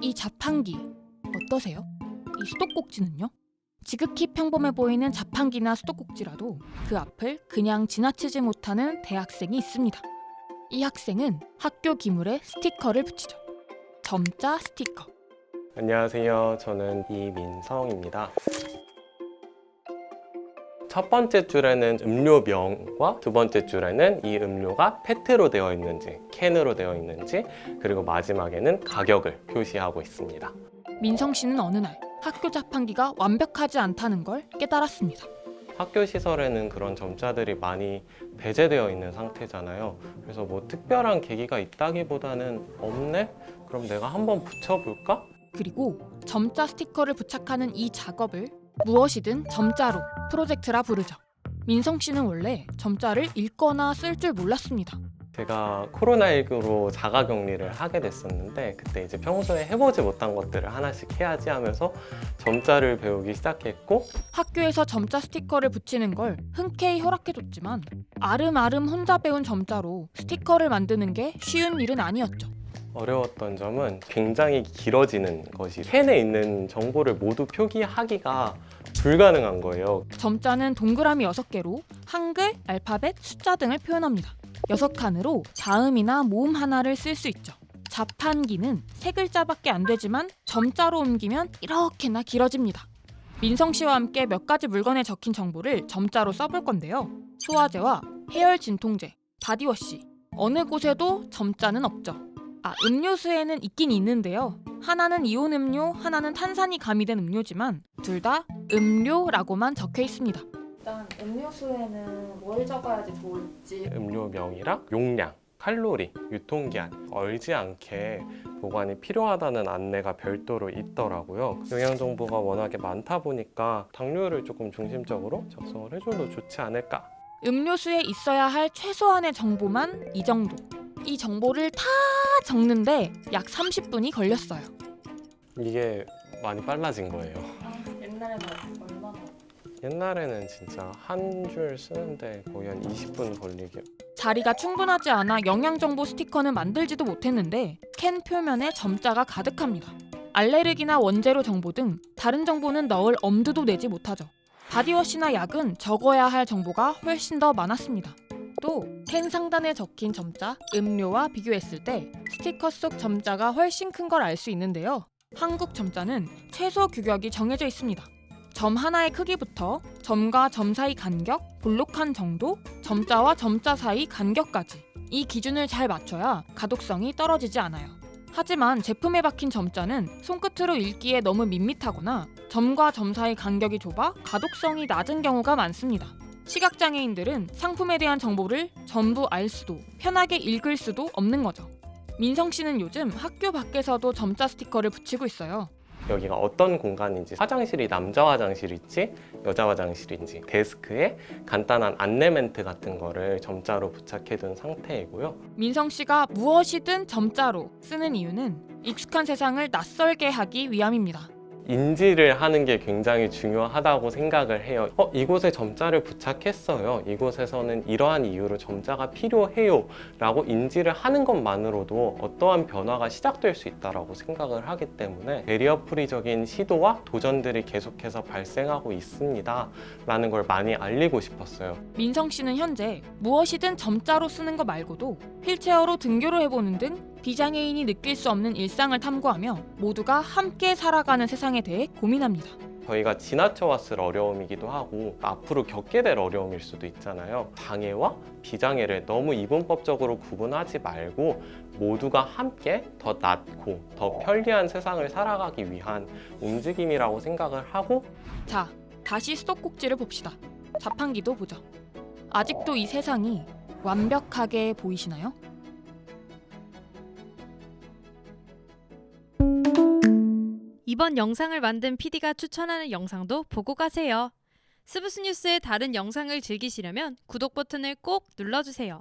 이 자판기 어떠세요? 이 수도꼭지는요? 지극히 평범해 보이는 자판기나 수도꼭지라도 그 앞을 그냥 지나치지 못하는 대학생이 있습니다. 이 학생은 학교 기물에 스티커를 붙이죠. 점자 스티커. 안녕하세요. 저는 이민성입니다. 첫 번째 줄에는 음료명과 두 번째 줄에는 이 음료가 페트로 되어 있는지, 캔으로 되어 있는지, 그리고 마지막에는 가격을 표시하고 있습니다. 민성 씨는 어느 날 학교 자판기가 완벽하지 않다는 걸 깨달았습니다. 학교 시설에는 그런 점자들이 많이 배제되어 있는 상태잖아요. 그래서 뭐 특별한 계기가 있다기보다는 없네? 그럼 내가 한번 붙여볼까? 그리고 점자 스티커를 부착하는 이 작업을 무엇이든 점자로 프로젝트라 부르죠. 민성 씨는 원래 점자를 읽거나 쓸 줄 몰랐습니다. 제가 코로나19로 자가격리를 하게 됐었는데 그때 이제 평소에 해보지 못한 것들을 하나씩 해야지 하면서 점자를 배우기 시작했고, 학교에서 점자 스티커를 붙이는 걸 흔쾌히 허락해줬지만 아름아름 혼자 배운 점자로 스티커를 만드는 게 쉬운 일은 아니었죠. 어려웠던 점은 굉장히 길어지는 것이, 펜에 있는 정보를 모두 표기하기가 불가능한 거예요. 점자는 동그라미 6개로 한글, 알파벳, 숫자 등을 표현합니다. 6칸으로 자음이나 모음 하나를 쓸 수 있죠. 자판기는 3글자밖에 안 되지만 점자로 옮기면 이렇게나 길어집니다. 민성 씨와 함께 몇 가지 물건에 적힌 정보를 점자로 써볼 건데요. 소화제와 해열 진통제, 바디워시, 어느 곳에도 점자는 없죠. 음료수에는 있긴 있는데요. 하나는 이온 음료, 하나는 탄산이 가미된 음료지만 둘 다 음료라고만 적혀 있습니다. 일단 음료수에는 뭘 적어야지 좋을지. 음료명이랑 용량, 칼로리, 유통기한 얼지 않게 보관이 필요하다는 안내가 별도로 있더라고요. 영양 정보가 워낙에 많다 보니까 당류를 조금 중심적으로 작성을 해줘도 좋지 않을까. 음료수에 있어야 할 최소한의 정보만 이 정도. 이 정보를 다 적는데 약 30분이 걸렸어요. 이게 많이 빨라진 거예요. 옛날에는 얼마나? 옛날에는 진짜 한 줄 쓰는데 거의 한 20분 걸리게. 자리가 충분하지 않아 영양정보 스티커는 만들지도 못했는데 캔 표면에 점자가 가득합니다. 알레르기나 원재료 정보 등 다른 정보는 넣을 엄두도 내지 못하죠. 바디워시나 약은 적어야 할 정보가 훨씬 더 많았습니다. 또 캔 상단에 적힌 점자, 음료와 비교했을 때 스티커 속 점자가 훨씬 큰 걸 알 수 있는데요. 한국 점자는 최소 규격이 정해져 있습니다. 점 하나의 크기부터 점과 점 사이 간격, 볼록한 정도, 점자와 점자 사이 간격까지 이 기준을 잘 맞춰야 가독성이 떨어지지 않아요. 하지만 제품에 박힌 점자는 손끝으로 읽기에 너무 밋밋하거나 점과 점 사이 간격이 좁아 가독성이 낮은 경우가 많습니다. 시각장애인들은 상품에 대한 정보를 전부 알 수도 편하게 읽을 수도 없는 거죠. 민성 씨는 요즘 학교 밖에서도 점자 스티커를 붙이고 있어요. 여기가 어떤 공간인지, 화장실이 남자 화장실인지 여자 화장실인지 데스크에 간단한 안내 멘트 같은 거를 점자로 부착해둔 상태이고요. 민성 씨가 무엇이든 점자로 쓰는 이유는 익숙한 세상을 낯설게 하기 위함입니다. 인지를 하는 게 굉장히 중요하다고 생각을 해요. 이곳에 점자를 부착했어요. 이곳에서는 이러한 이유로 점자가 필요해요 라고 인지를 하는 것만으로도 어떠한 변화가 시작될 수 있다고 생각을 하기 때문에 베리어 프리적인 시도와 도전들이 계속해서 발생하고 있습니다 라는 걸 많이 알리고 싶었어요. 민성 씨는 현재 무엇이든 점자로 쓰는 것 말고도 휠체어로 등교를 해보는 등 비장애인이 느낄 수 없는 일상을 탐구하며 모두가 함께 살아가는 세상에 대해 고민합니다. 저희가 지나쳐 왔을 어려움이기도 하고 앞으로 겪게 될 어려움일 수도 있잖아요. 장애와 비장애를 너무 이분법적으로 구분하지 말고 모두가 함께 더 낫고 더 편리한 세상을 살아가기 위한 움직임이라고 생각을 하고. 자, 다시 수도꼭지를 봅시다. 자판기도 보죠. 아직도 이 세상이 완벽하게 보이시나요? 이번 영상을 만든 PD가 추천하는 영상도 보고 가세요. 스브스 뉴스의 다른 영상을 즐기시려면 구독 버튼을 꼭 눌러주세요.